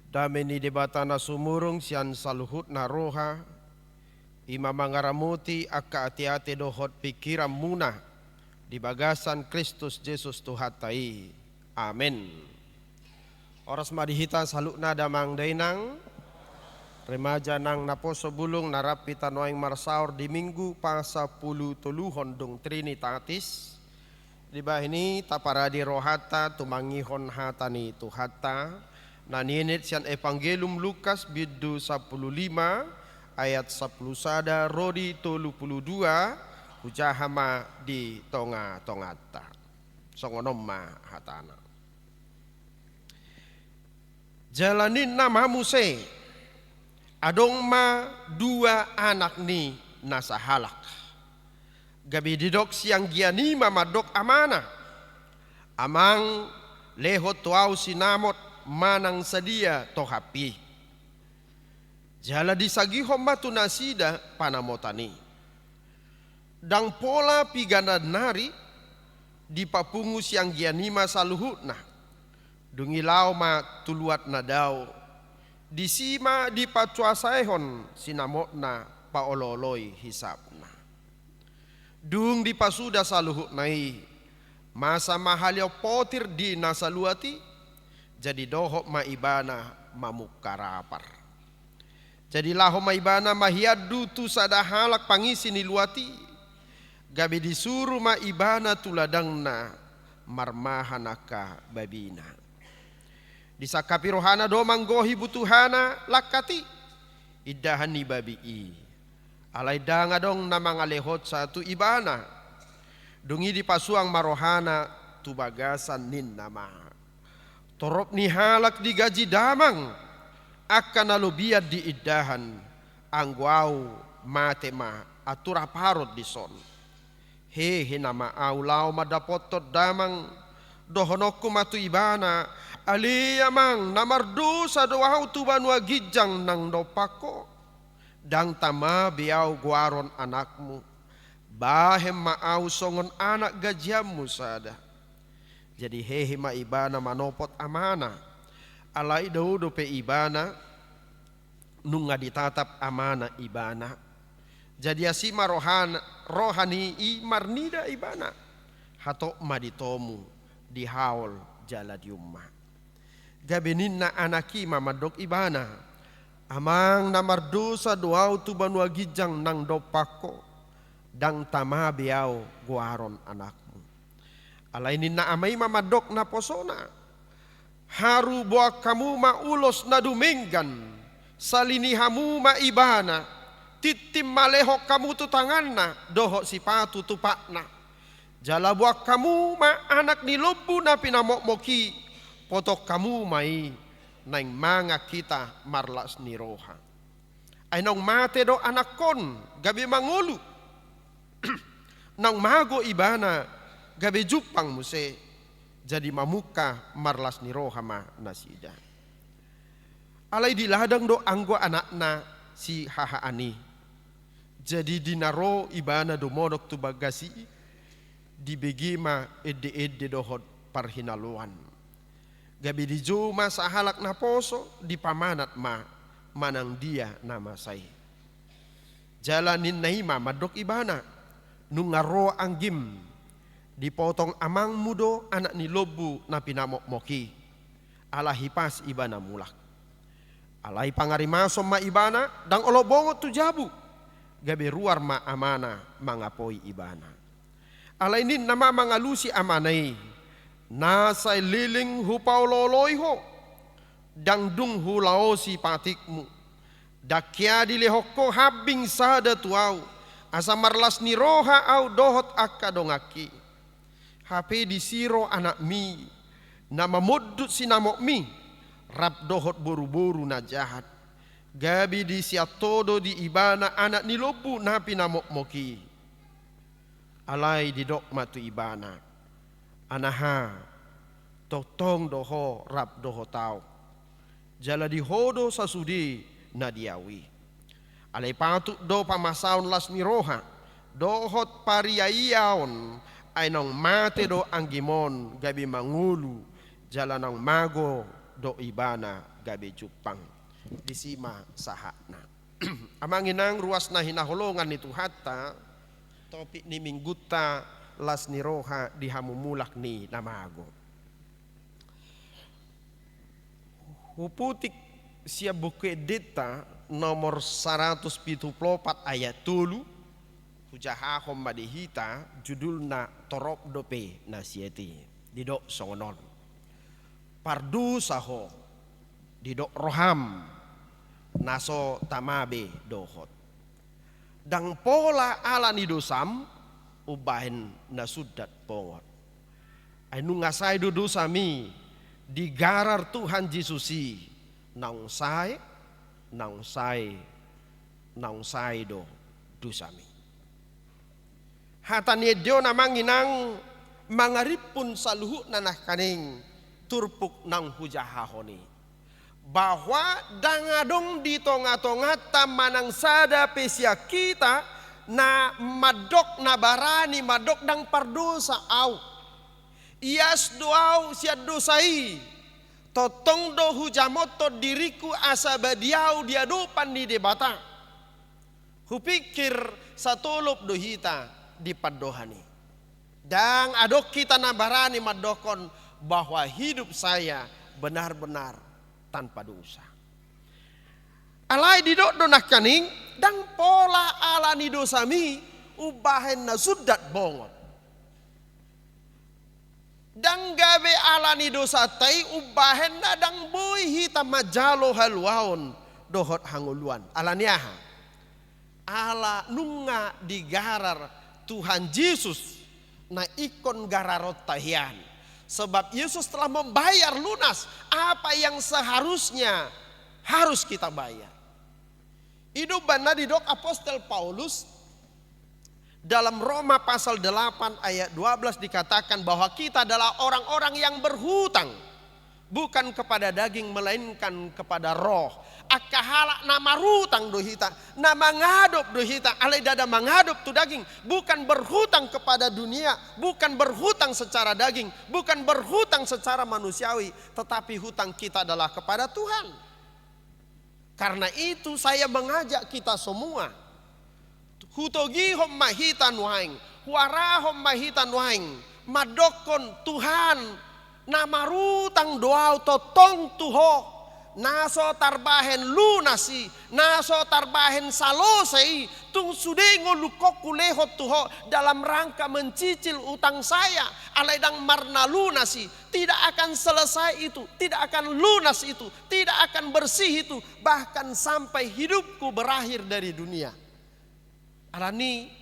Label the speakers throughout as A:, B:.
A: Dameni debatana sumurung sian saluhut na roha, ima mangaramuti akka ati-ati dohot pikiran munah di bagasan Kristus Yesus Tuhatai. Amin. Oras madihita salukna damang dainang, remaja nang naposo bulung narapita noing marsaur di minggu pasa puluh tuluhon dong Trinitatis. Di bahini taparadi rohata tumangihon hatani tuhata. Naninit sian Evangelium Lukas bidu 15 ayat 10 sada rodi 32 hujahama di tonga-tongata. Songonomma hatana. Jalanin nama muse adong ma dua anak ni nasahalak. Gabi didok siang giani mamadok amana. Amang lehot tuau sinamot manang sadia tohapi. Jala disagihom matu nasida panamotani. Dang pola pigana nari di papungu siang gianima saluhutna. Dungilau ma tuluat nadao. Disima di pacuasaihon sinamotna paololoi hisapna. Dung di pasuda saluhutnai. Masa mahalio potir di nasaluati. Jadi dohok maibana mamukarapar. Jadi laho maibana mahiadu tu sadahalak pangisi niluati. Gabi disuruh maibana tuladangna marmahanaka babina. Disakapi rohana do manggohi butuhana lakati. Idahani babii. Alay danga dong namang alehot satu ibana. Dungi dipasuang marohana tubagasan nin nama. Torop ni halak digaji damang akan alubiad di idahan angguau matema atura parot di son. Hehe nama aulau madapotot damang dohonokku matu ibana aliyamang namardusa doau tubanwa gijang nang dopako dang tama biau guaron anakmu bahem maau songon anak gajiamu sada. Jadi hehe ma ibana manopot amana. Alai daudo pe ibana nunga ditatap amana ibana. Jadi asima rohani i marnida ibana. Hatok maditomu di haul jala diumma. Gabeninna anaki mamadok ibana. Amang namardosa doau tuban wagijang nang dopako. Dang tama biau guaron anakmu. Alainin na amay mamadok na posona. Haru buak kamu maulos na duminggan. Salinihamu maibana. Titim malehok kamu tutangan na. Dohok sipatu tupak na. Jala buak kamu ma anak ni lobu na pinamokmoki. Potok kamu mai. Naing mga kita marlas ni roha. Ay nang mate do anak kon. Gabi mangulu. Nang mago ibana. Gabi jupang muse jadi mamuka marlas ni rohama nasida. Alay di ladang do anggo anakna si hahaani. Jadi dinaro ibana do modok tu bagasi di begima edde dohot parhinaluan. Gabi di juma sahalak na poso di pamanat ma manang dia nama say. Jalanin naima madok ibana nungaro anggim. Dipotong amang mudo anak ni lobu na pinamokmoki. Alahipas ibana mulak. Alai pangarimasom ma ibana dang olobongot tu jabu. Gabi ruar ma amana mangapoi ibana. Alai nin nama mangalusi amanai. Nasay liling hupau loloiho. Dang dung hulaosi patikmu. Dakya dilehoko habing sada tuau. Asa marlas ni roha au dohot akka dongaki. HP disiro anak mi. Nama modut sinamok mi. Rap dohot boru-boru na jahat. Gabi di siatodo di ibana anak ni lobu na pinamok moki. Alay di dok matu ibana. Anaha. Totong doho rap doho tau. Jala di hodo sasudi na diawi. Alay patuk do pamasaun las ni roha. Dohot pariyayaon. Ay nang mate do anggimon gabi mangulu jalanang mago do ibana gabe Jepang disima sahana. Amanginang ruas na hinaholongan itu hatta topik ni mingguta las ni roha di hamumulak ni namago. Huputik siya buku deta nomor 174 ayat 3 hujahahom madihita judulna torop dope nasieti didok songonon pardu saho didok roham naso tamabe dohot dang pola ala ni dosam ubahin nasudat pongot anu ngasai do dosami digarar Tuhan Yesusi naung sai do dosami hatani dio namanginang mangaripun saluhu nanah kaning turpuk nang hujahahoni bahwa dangadong di tonga-tonga tamanang sada pesia kita na madok na barani madok dang pardosa au ias doau siad dosai totong do hujamoto diriku asabadiau diadupan di debata hupikir satulup dohita di padohani dan adok kita nabarani madokon bahwa hidup saya benar-benar tanpa dosa. Alai didok donah kaning dan pola alani dosami ubahen na sudat bongot. Dan gawe alani dosa tai ubahen na dang boy hita majalo halwaon dohot hanguluan. Alaniaha. Ala nunga digarar Tuhan Yesus na ikon gararot tahian. Sebab Yesus telah membayar lunas apa yang seharusnya harus kita bayar. Hidup bana didok Apostel Paulus dalam Roma pasal 8 ayat 12 dikatakan bahwa kita adalah orang-orang yang berhutang. Bukan kepada daging melainkan kepada roh. Akahala nama rutang dohita, nama ngadop dohita, alai dada mengadop tu daging, bukan berhutang kepada dunia, bukan berhutang secara daging, bukan berhutang secara manusiawi, tetapi hutang kita adalah kepada Tuhan. Karena itu saya mengajak kita semua, hutogihom mahitan waing, huarahom mahitan waing, madokon Tuhan, nama rutang doau totong tuho. Naso tarbahen lunasi, naso tarbahen salosei, tung sudengo lukoku lehot tuho dalam rangka mencicil utang saya, alaidang marna lunasi, tidak akan selesai itu, tidak akan lunas itu, tidak akan bersih itu, bahkan sampai hidupku berakhir dari dunia. Alani,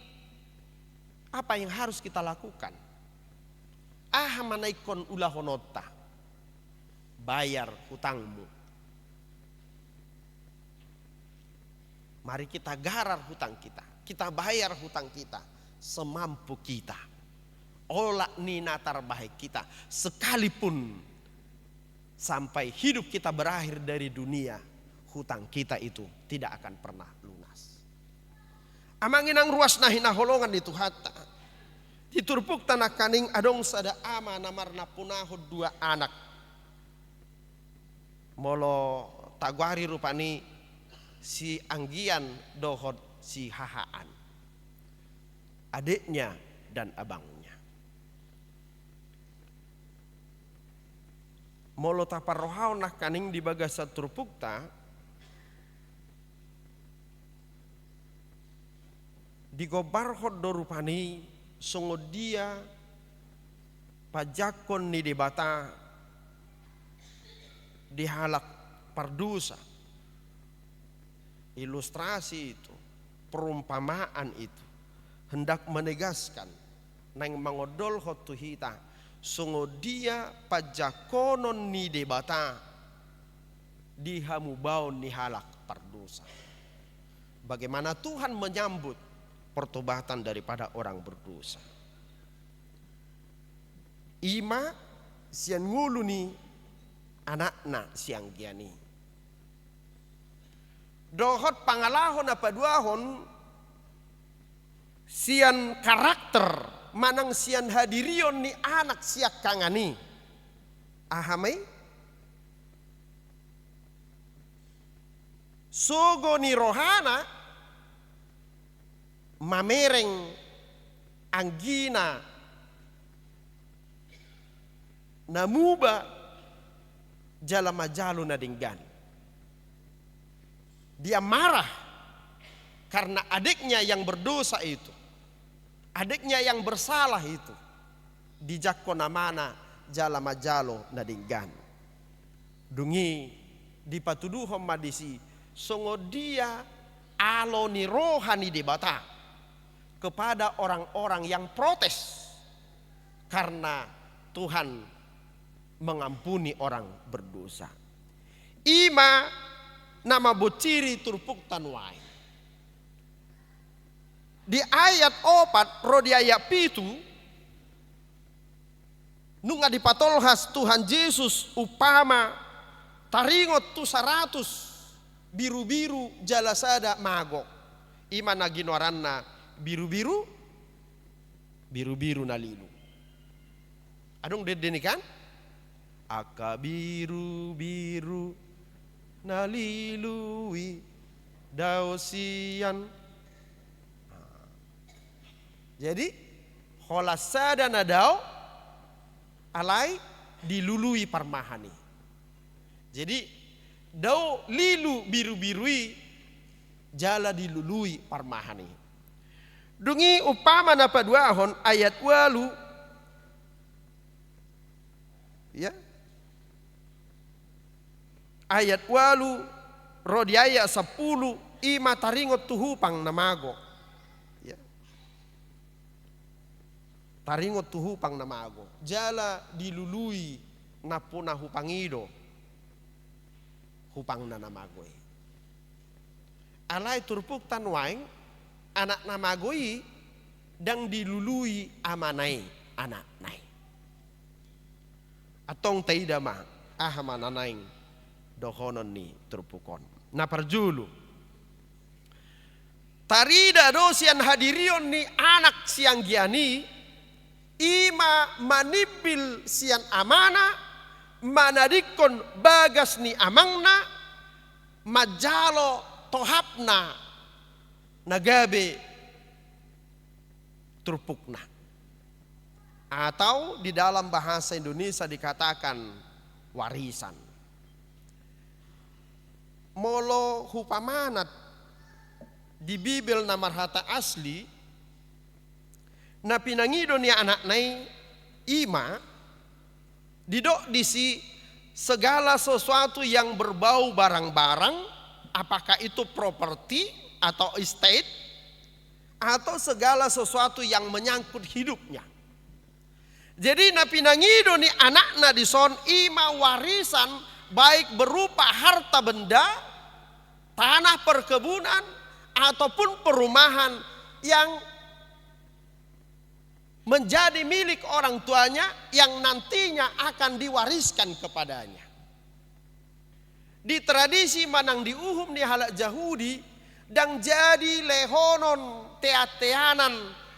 A: apa yang harus kita lakukan? Manaikon ulahonota, bayar hutangmu. Mari kita garar hutang kita. Kita bayar hutang kita semampu kita. Olah ninatar baik kita. Sekalipun sampai hidup kita berakhir dari dunia, hutang kita itu tidak akan pernah lunas. Amanginang ruas nahina holongan itu hatta. Diturpuk tanah kaning adong sada ama namarna punahod 2 anak. Molo tagwari rupani si Anggian dohot si Hahaan, adiknya dan abangnya. Molo taparrohau nah kaning di bagasa turpukta digobarhot dorupani songo dia pajakon ni debata dihalak pardusa. Ilustrasi itu, perumpamaan itu hendak menegaskan nang mangodol hotu hita sungo dia pajakonon ni debata dihamubaon ni halak pardosa. Bagaimana Tuhan menyambut pertobatan daripada orang berdosa. Ima sian nguluni anakna siang giani. Dohot pangalahon apa duahon sian karakter manang sian hadirion ni anak siak kangani. Ahamai sogo ni rohana mamereng anggina namuba jala majalo na dinggan. Dia marah karena adiknya yang berdosa itu, adiknya yang bersalah itu dijakko namana jala majalo na dinggan. Dungi dipatuduhom madisi songo dia alo ni rohani di bata kepada orang-orang yang protes karena Tuhan mengampuni orang berdosa. Ima nama bociri turpuk tanwai. Di ayat 4 rodi ayat 7 nunga dipatolhas Tuhan Yesus upama taringot tu 100 biru-biru jalasada magok. Ima naginoranna biru-biru nalilu. Adong dedeni kan? Aka biru-biru nalilui dausian. Jadi holasada nadau alai dilului parmahani. Jadi dau lilu biru-birui jala dilului parmahani. Dungi upama napa duahon ayat walu ya. Ayat walu rodi ayat 10 ima taringot tuhupang namago. Ya. Taringot tuhupang namago. Jala dilului napuna hupangido. Hupang na namagoy. Alay turpuk tanwaing anak namagoy dang dilului amanay anak nay. Atong taidama ahamananaing dohonon ni turpukon. Naparjulu. Tarida dosian hadirion ni anak siang giani ima manibil sian amana manadikon bagas ni amangna majalo tohapna nagabe turpukna. Atau di dalam bahasa Indonesia dikatakan warisan. Molo hupamanat di Bibel namarhata asli na pinangido niya anak nai ima didok disi segala sesuatu yang berbau barang-barang, apakah itu properti atau estate atau segala sesuatu yang menyangkut hidupnya. Jadi na pinangido ni anakna dison ima warisan baik berupa harta benda, tanah perkebunan ataupun perumahan yang menjadi milik orang tuanya yang nantinya akan diwariskan kepadanya. Di tradisi manang diuhum ni halak Yahudi dan jadi lehonon teateanan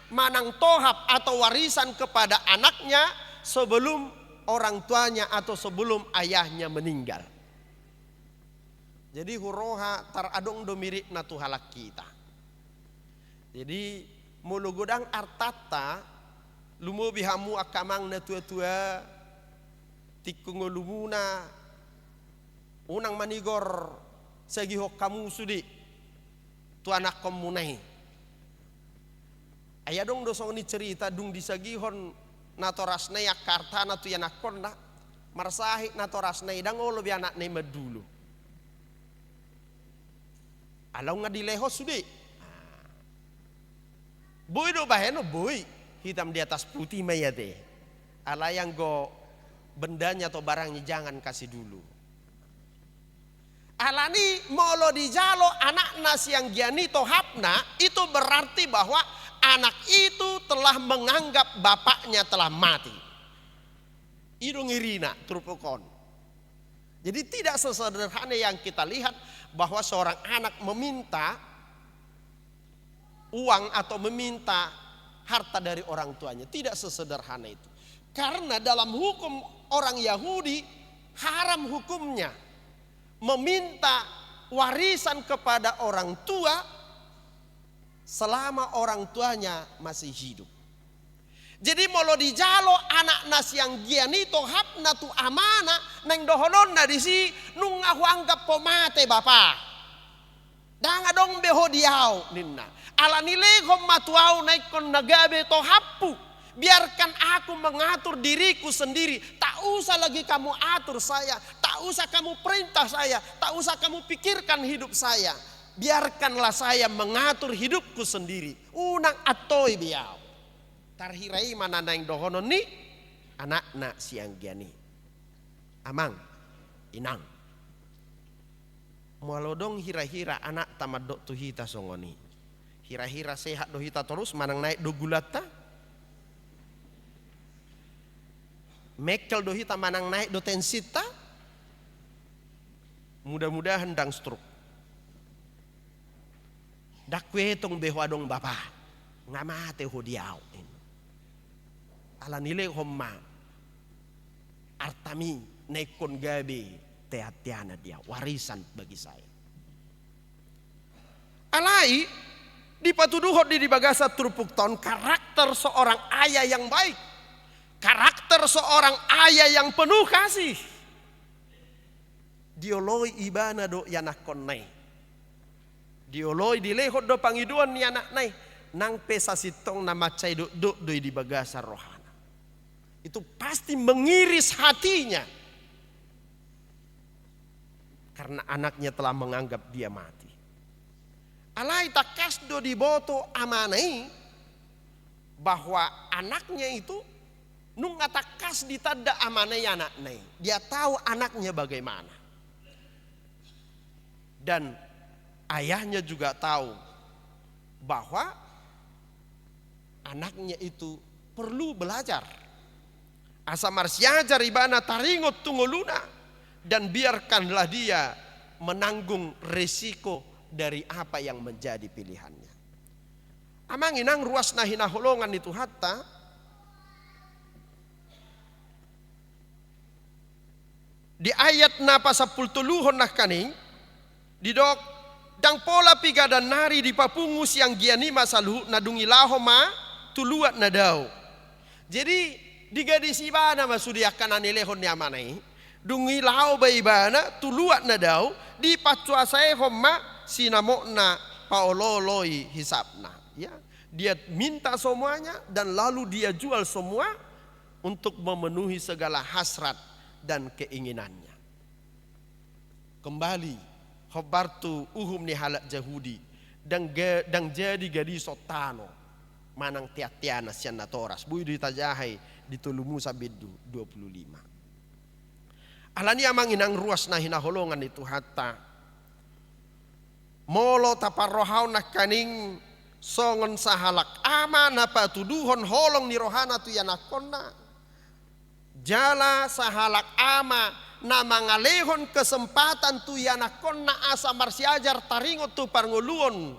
A: manang tohap atau warisan kepada anaknya sebelum orang tuanya atau sebelum ayahnya meninggal. Jadi huroha taradong domirik na tuhalak kita. Jadi mulugudang artata lumubi hamu akamang na tua-tua tikungulumuna unang manigor sagihok kamu sudi tu anak komunai. Aya dong dosong ni cerita dung disagihon natorasnay akarta na tu yanakon na marsahi natorasnay dang olo bi anak nay madulu. Alaw nga dilehos sudi. Boy do baheno boy hitam di atas putih mayate. Alayang go bendanya atau barangnya jangan kasih dulu. Alani molo dijalo anak nas yang giani tohapna itu berarti bahwa anak itu telah menganggap bapaknya telah mati. Itu ngirina trupukon. Jadi tidak sesederhana yang kita lihat bahwa seorang anak meminta uang atau meminta harta dari orang tuanya. Tidak sesederhana itu. Karena dalam hukum orang Yahudi haram hukumnya meminta warisan kepada orang tua selama orang tuanya masih hidup. Jadi molo dijalo anak nas yang giani to hapna tu amana neng dohonon na disi nung aku anggap pomate bapa. Danga dong beho diau ninna. Ala nilai kom matuau naik kon nagabe to hapu. Biarkan aku mengatur diriku sendiri. Tak usah lagi kamu atur saya. Tak usah kamu perintah saya. Tak usah kamu pikirkan hidup saya. Biarkanlah saya mengatur hidupku sendiri. Unang atoi biau. Tarhirai mana naing dohonon ni anak-anak siang giani. Amang, inang. Mualodong hira-hira anak tamat dok tuhita songoni. Hira-hira sehat dohita terus manang naik do gulata. Mekel dohita manang naik do tensita. Mudah-mudahan dang stroke. Dakwe tong behwadong bapa. Ngamate hodiau. Ala nilai homma artami nekon gabe teatiana dia warisan bagi saya. Alai dipatuduhot di bagasa turpuk ton karakter seorang ayah yang baik, karakter seorang ayah yang penuh kasih. Dioloi ibana do yanak konai, dioloi dilehot do pangiduan ni anak nai nang pesa sitong nama cai do di bagasa rohana. Itu pasti mengiris hatinya karena anaknya telah menganggap dia mati. Alai takas do diboto amanai bahwa anaknya itu nung atakas ditada amanai anaknya. Dia tahu anaknya bagaimana. Dan ayahnya juga tahu bahwa anaknya itu perlu belajar. Asa marsiajar ibana taringot tunguluna. Dan biarkanlah dia menanggung resiko dari apa yang menjadi pilihannya. Amang inang ruas nahina holongan itu hatta. Di ayat napa 10 nah kaning. Didok dang pola piga dan nari di papungus yang giani masalu nadungi lahoma tuluat nadau. Jadi di gadis ibana masudiakan anilehon yamanai dungi lau baibana tuluat nadau di pacuasai homma sinamokna paololoi hisapna ya dia minta semuanya dan lalu dia jual semua untuk memenuhi segala hasrat dan keinginannya. Kembali khobartu uhum ni halak jahudi dan jadi gadis sotano manang tiatiana siana toras bui ditajahai ditulumu sabedu 25. Alani amang inang ruas nahina holongan itu hatta molo taparrohau nak kaning songon sahalak ama napa tuduhon holong ni rohana tu yanakonna jala sahalak ama na mangalehon kesempatan tu yanakonna asa marsiajar taringot tu parnguluon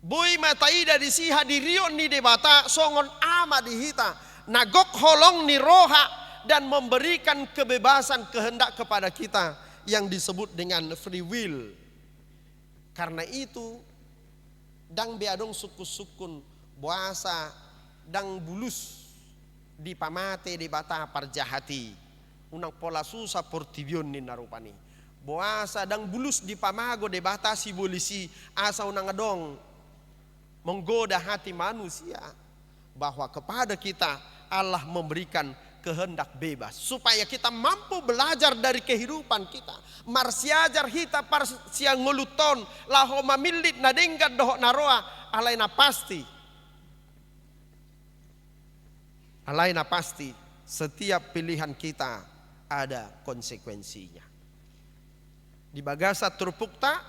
A: boy mataida disiha dirion ni debata songon ama dihita nagok holong ni roha dan memberikan kebebasan kehendak kepada kita yang disebut dengan free will. Karena itu dang beadong suku-sukun buasa dang bulus di pamate di bata parjahati unang pola susah portivion ni narupani buasa dang bulus di pamago di bata si bolisi asa unang adong menggoda hati manusia bahwa kepada kita Allah memberikan kehendak bebas supaya kita mampu belajar dari kehidupan kita. Marsiajar hita parsiang nguluton laho mamilit nadenggat dohok naroa alaina pasti. Alaina pasti setiap pilihan kita ada konsekuensinya. Di bagasa turpukta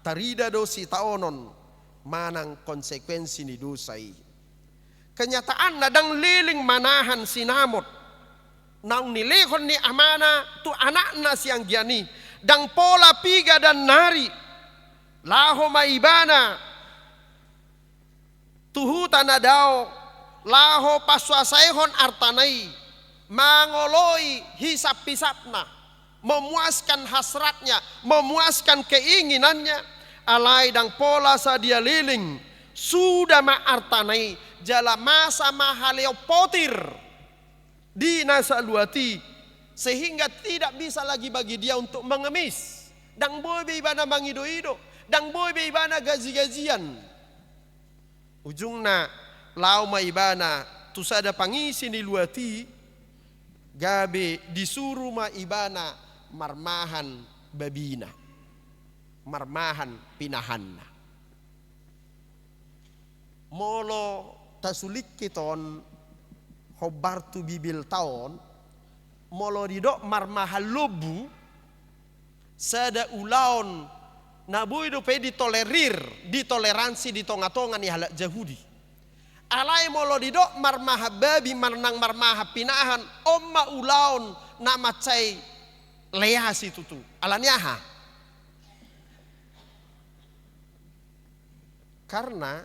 A: tarida dosi taonon manang konsekuensi ni dosai. Kenyataan nadang liling manahan sinamot. Naung nilehon ni amana tu anak na siang giani. Dang pola piga dan nari. Laho maibana. Tuhuta nadao. Laho paswasaihon artanai. Mangoloi hisap-hisapna. memuaskan hasratnya, memuaskan keinginannya, alai dang pola sadia liling sudah ma'artanai jala masa mahaleo potir di nasa luati, sehingga tidak bisa lagi bagi dia untuk mengemis. Dang boy be ibana mangido-ido, dang boy be ibana gaji-gajian. Ujungna lau ma ibana tusada pangisi ni luati, gabe disuruh ma ibana marmahan babina, marmahan pinahanna. Molo tasulik kiton hobartu bibil taon, molo didok marmahal lobu sada ulaon nabu itu pe ditoleransi di tonga-tonga ni halak Yahudi. Alai molo didok marmaha babi marnang marmaha pinahan omma ulaon na macai leasi tutu alanyaha. Karena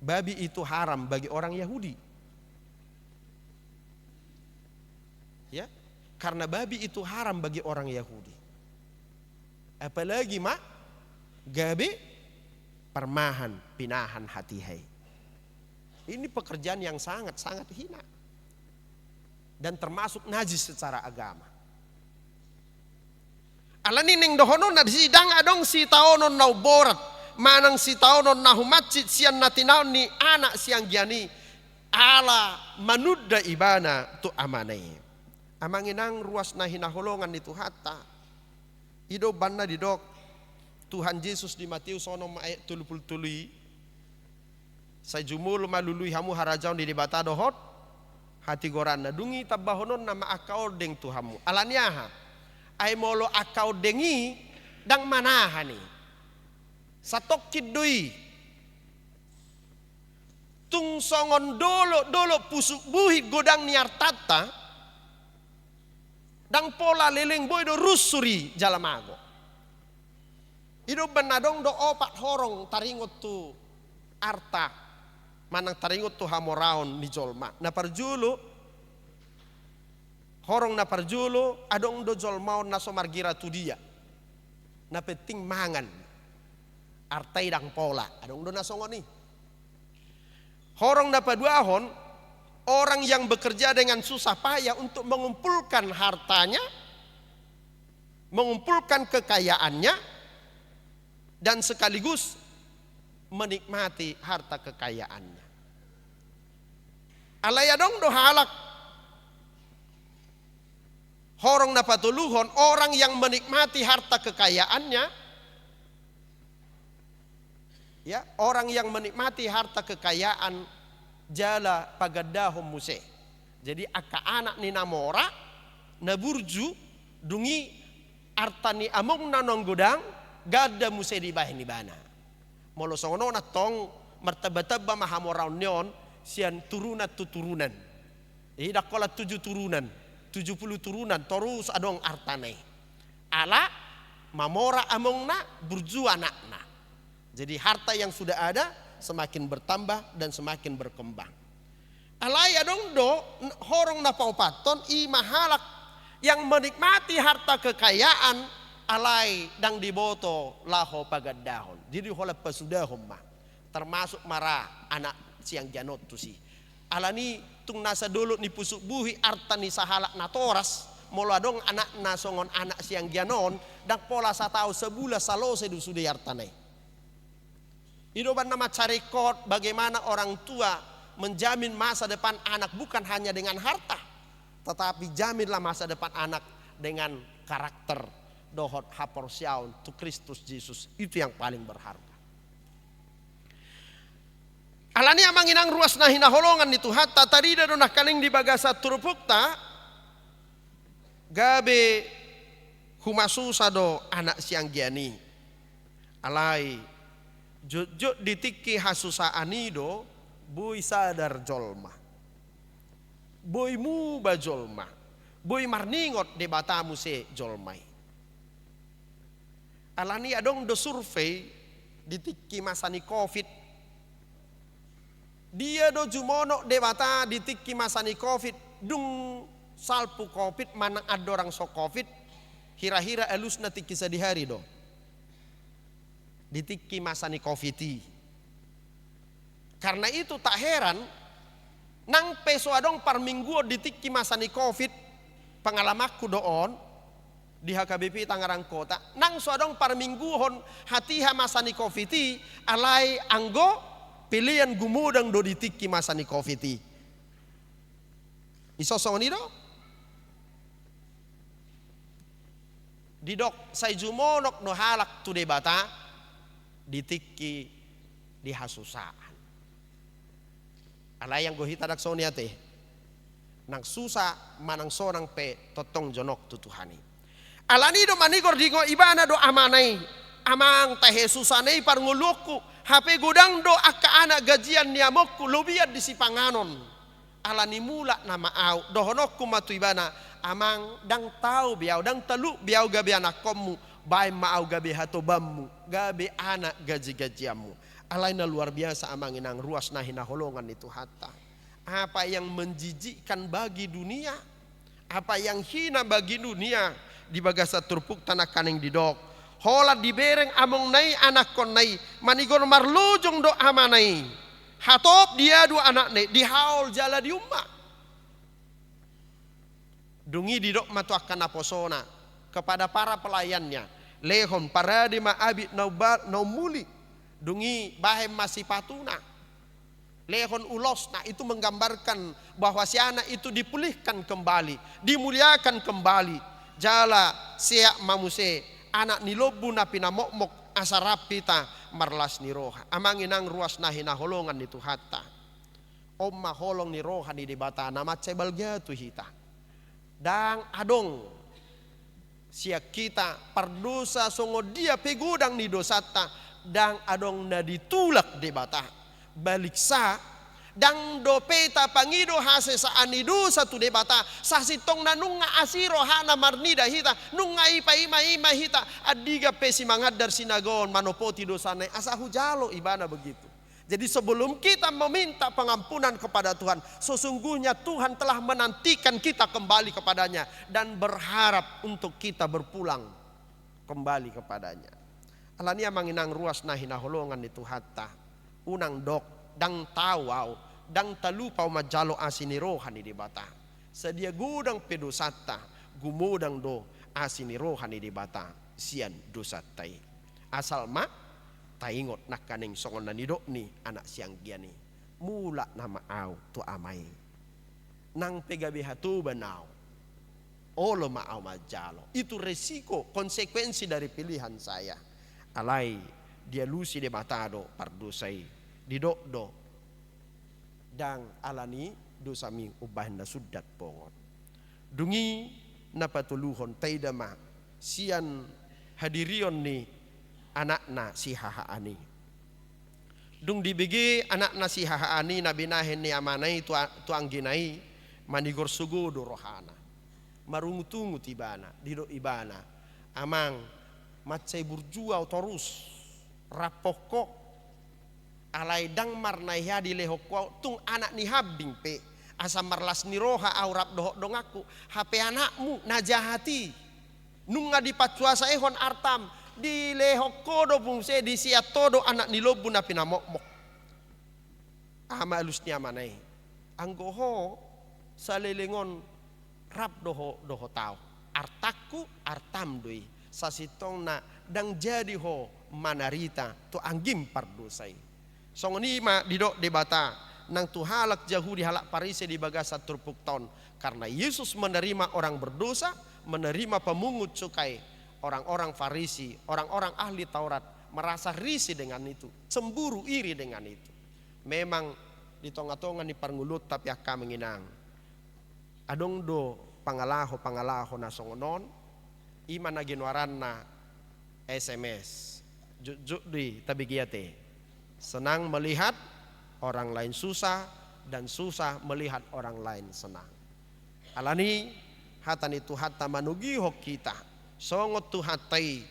A: babi itu haram bagi orang Yahudi. Ya, karena babi itu haram bagi orang Yahudi. Apalagi gabe permahan pinahan hati hai. Ini pekerjaan yang sangat-sangat hina dan termasuk najis secara agama. Alani ning dohono na sidang adong si taonon nau borat, manang si taonon nahu masjid sian natinaon ni anak siang giani ala manudda ibana tu amanai. Amanginang ruas na hinaholongan itu hatta ido banna didok Tuhan Yesus di Matius sono ayat 33 sa jumul malului hamu harajaun di debata dohot hati goranna dungi tabahonon nama akau deng Tuhamu alaniaha ay molo akau dengi dang manahani satok kidui tung songon dolo pusuk buhi godang niar tata dang pola leleng boy do rusuri jalamago. Ido benadong do opat horong taringot tu arta manang taringot tu hamoraon ni jolma. Na parjulu horong na parjulu adong do jolmaon na somargira tu dia. Na penting mangan artai dang pola adong do na songoni. Horong na paduahon orang yang bekerja dengan susah payah untuk mengumpulkan hartanya, mengumpulkan kekayaannya, dan sekaligus menikmati harta kekayaannya. Alayadong do halak horong na patuluhon orang yang menikmati harta kekayaannya, ya orang yang menikmati harta kekayaan jala pagadahom muse. Jadi aka anak ni namora na burju dungi artani among nanong gudang gada muse di bahin ni bana. Molo songono na tong martaba-taba mahamoraon nyon sian turunat tuturunan. Ida kola 7 turunan, 70 turunan terus adong artane. Ala mamora among na burju anakna. Jadi harta yang sudah ada semakin bertambah dan semakin berkembang. Alaya dong do horong na paupaton i mahalak yang menikmati harta kekayaan alai dang diboto laho pagadahon. Jadi hola pasudahom mah termasuk mara anak siang janot tu si. Alani tung nasa dulu ni pusuk buhi arta ni sahalak na toras mola dong anak na songon anak siang janon dak pola satau sebulan salose du sude artane. Hidupan nama cari kod bagaimana orang tua menjamin masa depan anak bukan hanya dengan harta, tetapi jaminlah masa depan anak dengan karakter dohot haporsiaun tu Kristus Yesus, itu yang paling berharga. Alani amanginang ruas nahina holongan itu hatta tadi donah kaling di bagasa turupukta gabe humasu sado anak siang giani alai jujur ditiki hasusa anido boy sadar jolma boy mu ba jolma boy marningot de batamu se jolmai alani adong do survei ditiki masani covid dia do jumono de bata ditiki masani covid dung salpu covid manang adorang so covid hira-hira elus na tiki sa dihari do. Ditiki masa ni COVID. Karena itu tak heran nang peso adong par minggu ditiki masa ni COVID pengalamanku doon di HKBP Tangerang Kota nang so adong par minggu hon hatiha masa ni COVID alai anggo pilihan gumudang do ditiki masa ni COVID. Isosong ni do. Didok say jumonok no halak tu debata ditiki di hasusaan. Alay yang gohita dak sonia te nang susa manang sorang pe totong jonok tutuhani. Alani do manigor digo ibana do amanai amang tahe susanai par nguluku HP gudang do akka anak gajian niamokku lobiat di sipanganon. Alani mula nama au dohonokku matu ibana amang dang tahu biau dang telu biau gabe anak komu bai mau gabe hatobammu gabe anak gaji-gajiamu. Alaina luar biasa amang inang ruas nahina holongan itu hatta. Apa yang menjijikkan bagi dunia, apa yang hina bagi dunia di bagasa turpuk tanah kaning didok. Hola dibereng among nai anak kon nai manigor marlujung do amanai. Hatop dia dua anak nai dihaul jala di umma. Dungi didok matu akan aposona kepada para pelayannya. Lehon paradima abid naumuli. Dungi bahem masih patuna. Lehon ulos, nah itu menggambarkan bahwa si anak itu dipulihkan kembali, dimuliakan kembali. Jala siak mamuse anak nilobu na pinamokmok asarapita marlas ni roha. Amang inang ruas nahina holongan itu hatta. Omma holong ni roha ni dibata nama cebal jatuh hita. Dang adong siak kita pardosa songo dia pegudang ni dosata. Dang adong na ditulak debata balik sa dang dopeta pangido hase sa anidu satu debata sa sitong na nunga asiro hana marnida hita nunga ipa ima hita adiga pesi mangadar sinagon manopoti dosanay asa hujalo ibana begitu. Jadi sebelum kita meminta pengampunan kepada Tuhan, sesungguhnya Tuhan telah menantikan kita kembali kepadanya dan berharap untuk kita berpulang kembali kepadanya. Alania manginang ruas nahina holongan itu hatta unang dok dang tawau dang talupau majalo asini rohani di bata sedia gudang pedosata gumudang do asini rohani di bata sian dosatai asal ma taingot nak kaning songon nani dok ni anak siang giani mula nama au tu amai nang pegabe hatu banau olo ma au majalo itu resiko konsekuensi dari pilihan saya. Alai dia lusi de matado pardosai didok do dang alani dosami ubahna sudat pongot dungi napatuluhon taidama sian hadirion ni anakna si hahaani dung dibigi anakna si hahaani nabinahen ni amanai tu angginai manigor sugodo rohana marungutungu tibana didok ibana amang macai burjua terus rapoko alai dang marnaya di lehoko tung anak ni habing pe asa marlas ni roha aurap dohok dongaku HP anakmu najahati nunga dipacuasa ehon artam di lehoko do bungse di siatodo anak ni lobu na pinamokmok ama elusnya manai anggoho salelengon rap doho tau artaku artam doi sasitong na dang jadi ho manarita tu anggim pardosai songoni ma didok debata nang tu halak jahu di halak parise di bagasa turpuk ton karena Yesus menerima orang berdosa menerima pemungut cukai orang-orang Farisi orang-orang ahli Taurat merasa risih dengan itu cemburu iri dengan itu memang di tonga-tonga ni parngulut tapi akka menginang adong do pangalaho na songonon iman na ginwaran na SMS jujuk di tabigiyate senang melihat orang lain susah dan susah melihat orang lain senang alani hatan itu hatta manugihok kita songot tu hatai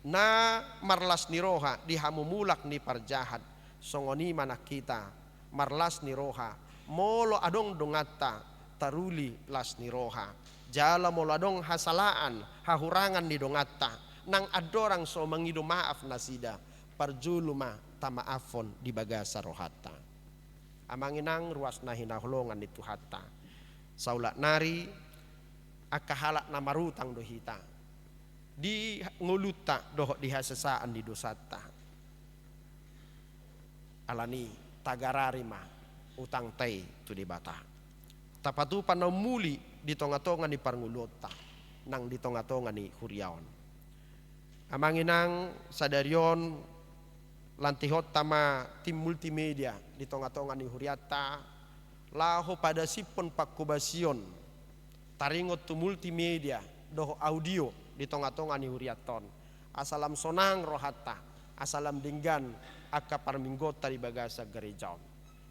A: na marlas ni roha dihamumulak ni parjahat songoni mana kita marlas ni roha molo adong dongata taruli las ni roha jala moladong hasalaan hahurangan ni dongata nang adorang so mangido maaf nasida parjuluma tamaafon di bagasa rohata amanginang ruas na hinahulongan itu hatta saula nari akahalak na marutang dohita di nguluta doh di hasesaan di dosata alani tagararima utang tei tu di bata tapatu panamuli di tonga-tonga ni parngulota nang di tonga-tonga ni huriaon amanginang sadarion lantihot tama tim multimedia di tonga-tonga ni huriata laho pada sipon pakubasion taringot tu multimedia doh audio di tonga-tonga ni huriaton asalam sonang rohata asalam dinggan aka parminggota di bagasa gerejaon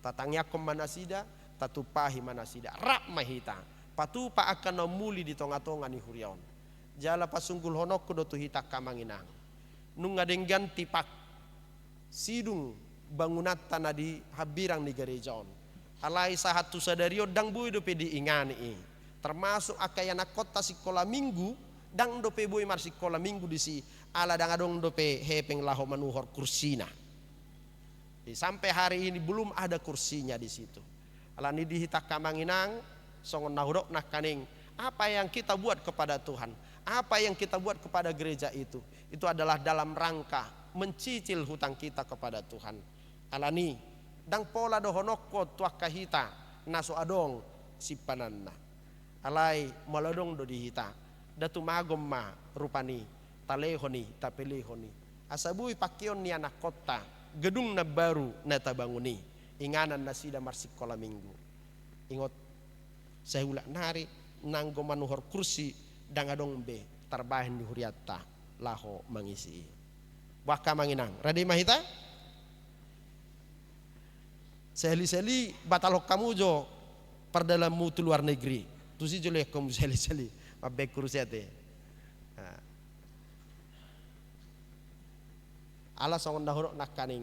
A: tatangyakom manasida tatupahi manasida rak mahita patupa akan nomuli di tonga-tonga ni huriaon jala pasunggul honok do tuhita kamanginang nunga denggan tipak sidung bangunat tanah di habirang di gerejaon alai sahatu sadario dang bui dope diingani termasuk akayana kota sikola minggu dang dope bui mar sikola minggu di si ala dang adong dope hepeng laho manuhor kursina sampai hari ini belum ada kursinya di situ alani dihita kamanginang songon nahurok nak kaning apa yang kita buat kepada Tuhan apa yang kita buat kepada gereja itu adalah dalam rangka mencicil hutang kita kepada Tuhan alani dang pola dohonokko tuak kahita naso adong sipananna alai maladong do dihita datu magom ma rupani talehoni tapelehoni asabui pakion ni anak kota gedung na baru na tabanguni inganan nasida marsikola minggu ingot saya ulak nari nanggo manuhor kursi dang adong be terbahin di huriata laho mangisi waka manginang radi mahita seli-seli batalok kamu jo perdalamu tu luar negeri tu si jole kamu seli-seli mabek kursiate ala songon dahurok nakaning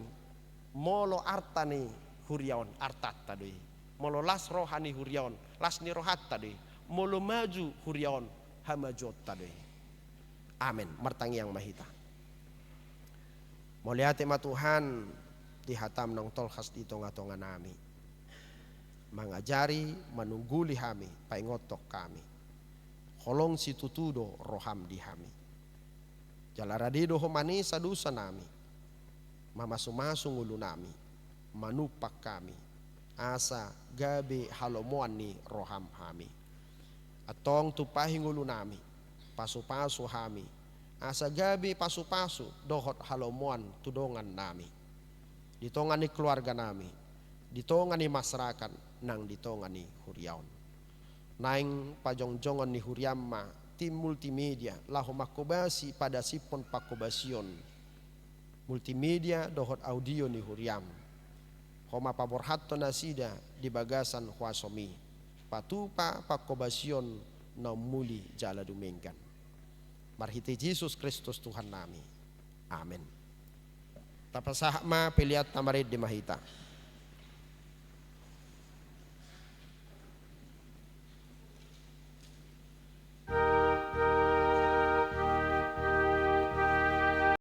A: molo artani huriaon artat tadi molo las rohani huriaon las ni rohat tadi molo maju huriaon hamajot tadi amin martangi yang mahita moliate ma Tuhan dihatam nang tolkhas di tonga-tonga nami mangajari manungguli hami paingotok kami holong si tutudo roham di hami jalaradido homani sadusa nami mamasu-masu ngulu nami manupak kami asa gabe halomoan ni roham hami atong tupahi ngulu nami pasu-pasu hami asa gabi pasu-pasu dohot halomuan tudongan nami ditongani keluarga nami ditongani masyarakat nang ditongani huriaon naing pajongjongan ni huriamma tim multimedia lahu makobasi pada sipon pakobasion multimedia dohot audio ni huriam homa paborhatto nasida di bagasan huasomi patupa pakobasion na muli jala dumenggan marhiti Yesus Kristus Tuhan nami. Amin. Tapasahma peliat tamarid di mahita.